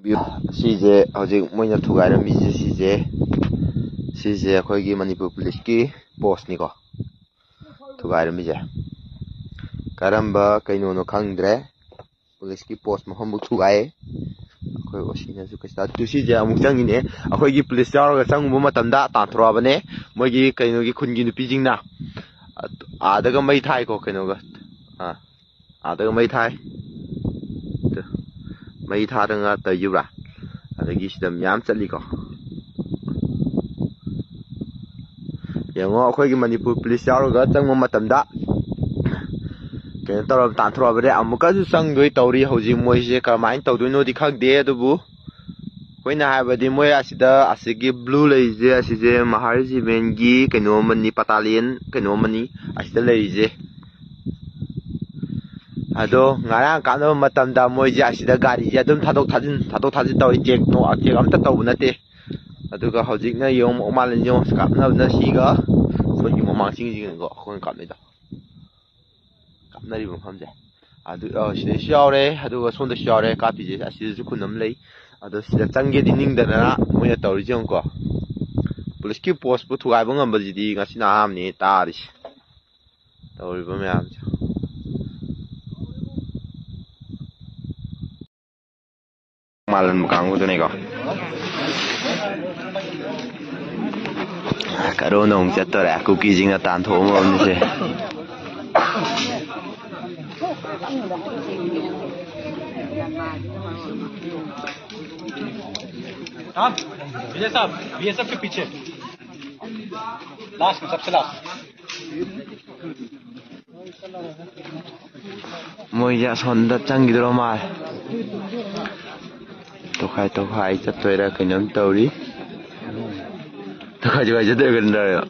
ꯁꯤꯁꯦ ꯍꯧꯖꯤꯛ ꯃꯣꯏꯅ ꯊꯨꯒꯥꯏꯔꯝꯃꯤꯁꯦ ꯁꯤꯁꯦ ꯑꯩꯈꯣꯏꯒꯤ ꯃꯅꯤꯄꯨꯔ ꯄꯨꯂꯤꯁꯀꯤ ꯄꯣꯁꯅꯤꯀꯣ ꯊꯨꯒꯥꯏꯔꯝꯃꯤꯁꯦ ꯀꯔꯝꯕ ꯀꯩꯅꯣꯅꯣ ꯈꯪꯗ꯭ꯔꯦ ꯄꯨꯂꯤꯁꯀꯤ ꯄꯣꯁ ꯃꯐꯝꯐꯥꯎ ꯊꯨꯒꯥꯏꯌꯦ ꯑꯩꯈꯣꯏ ꯑꯣꯁꯤꯅꯁꯨ ꯀꯩꯁꯨ ꯁꯤꯁꯦ ꯑꯃꯨꯛ ꯆꯪꯉꯤꯅꯦ ꯑꯩꯈꯣꯏꯒꯤ ꯄꯨꯂꯤꯁ ꯌꯥꯎꯔꯒ ꯆꯪꯉꯨꯕ ꯃꯇꯝꯗ ꯇꯥꯟꯊꯣꯔꯛꯑꯕꯅꯦ ꯃꯣꯏꯒꯤ ꯀꯩꯅꯣꯒꯤ ꯈꯨꯟꯒꯤ ꯅꯨꯄꯤꯁꯤꯡꯅ ꯑꯥꯗꯒ ꯃꯩ ꯊꯥꯏꯀꯣ ꯀꯩꯅꯣꯒ ꯑꯥꯗꯒ ꯃꯩ ꯊꯥꯏ ꯃꯩ ꯊꯥꯗꯅ ꯇꯧꯔꯤꯕ꯭ꯔꯥ ꯑꯗꯒꯤ ꯁꯤꯗ ꯃꯌꯥꯝ ꯆꯠꯂꯤꯀꯣ ꯌꯦꯡꯉꯣ ꯑꯩꯈꯣꯏꯒꯤ ꯃꯅꯤꯄꯨꯔ ꯄꯨꯂꯤꯁ ꯌꯥꯎꯔꯒ ꯆꯪꯕ ꯃꯇꯝꯗ ꯀꯩꯅꯣ ꯇꯧꯔ ꯇꯥꯟꯊꯣꯔꯛꯑꯕꯅꯦ ꯑꯃꯨꯛꯀꯁꯨ ꯆꯪꯗꯣꯏ ꯇꯧꯔꯤ ꯍꯧꯖꯤꯛ ꯃꯣꯏꯁꯦ ꯀꯔꯝꯍꯥꯏꯅ ꯇꯧꯗꯣꯏꯅꯣꯗꯤ ꯈꯪꯗꯦ ꯑꯗꯨꯕꯨ ꯑꯩꯈꯣꯏꯅ ꯍꯥꯏꯕꯗꯤ ꯃꯣꯏ ꯑꯁꯤꯒꯤ ꯕ꯭ꯂꯨ ꯂꯩꯔꯤꯁꯦ ꯑꯁꯤꯁꯦ ꯃꯍꯥ ꯔꯦꯖꯤꯃꯦꯟꯒꯤ ꯀꯩꯅꯣ ꯑꯃꯅꯤ ꯕꯇꯥꯂꯤꯌꯟ ꯀꯩꯅꯣ ꯑꯃꯅꯤ ꯑꯁꯤꯗ ꯂꯩꯔꯤꯁꯦ ꯑꯗꯣ ꯉꯔꯥꯡ ꯀꯥꯞꯅꯕ ꯃꯇꯝꯗ ꯃꯣꯏꯁꯦ ꯑꯁꯤꯗ ꯒꯥꯔꯤꯁꯦ ꯑꯗꯨꯝ ꯊꯥꯗꯣꯛ ꯊꯥꯖꯤꯟ ꯇꯧꯔꯤ ꯆꯦꯛ ꯑꯝꯇ ꯇꯧꯕ ꯅꯠꯇꯦ ꯑꯗꯨꯒ ꯍꯧꯖꯤꯛꯅ ꯌꯦꯡꯉꯣ ꯃꯥꯜꯂꯦ ꯌꯦꯡꯉꯣ ꯀꯥꯞꯅꯕꯅ ꯁꯤꯒ ꯑꯩꯈꯣꯏꯒꯤ ꯃꯃꯥꯡꯁꯤꯡꯁꯤꯒꯀꯣ ꯑꯩꯈꯣꯏꯅ ꯀꯥꯞꯅꯔꯤꯕ ꯃꯐꯝꯁꯦ ꯑꯗꯨ ꯁꯤꯗꯩꯁꯨ ꯌꯥꯎꯔꯦ ꯑꯗꯨꯒ ꯁꯣꯝꯗꯁꯨ ꯌꯥꯎꯔꯦ ꯀꯥꯞꯄꯤꯁꯦ ꯑꯁꯤꯗꯁꯨ ꯈꯨꯟ ꯑꯃ ꯂꯩ ꯑꯗꯣ ꯁꯤꯗ ꯆꯪꯒꯦꯗꯤ ꯅꯤꯡꯗꯗꯅ ꯃꯣꯏꯅ ꯇꯧꯔꯤꯁꯦ ꯌꯦꯡꯉꯨꯀꯣ ꯄꯨꯂꯤꯁꯀꯤ ꯄꯣꯁꯄꯨ ꯊꯨꯒꯥꯏꯕ ꯉꯝꯕꯁꯤꯗꯤ ꯉꯁꯤꯅ ꯑꯍꯥꯟꯕꯅꯤ ꯇꯥꯔꯤꯁꯦ ꯇꯧꯔꯤꯕ ꯃꯌꯥꯝꯁꯦ ꯃꯥꯜꯍꯟꯕ ꯀꯥꯡꯕꯨꯗꯨꯅꯦꯀꯣ ꯀꯔꯣꯟꯗ ꯑꯃꯨꯛ ꯆꯠꯇꯣꯔꯦ ꯀꯨꯀꯤꯁꯤꯡꯅ ꯇꯥꯟꯊꯣꯛꯑꯝꯃꯕꯅꯤꯁꯦ विजय साहब बीएसएफ के पीछे लास्ट में सबसे लास्ट मोइजे असोंदा चंगिदरो माल तोखाई चतोइरा कइनम तौरी तोखाई जदगनदरो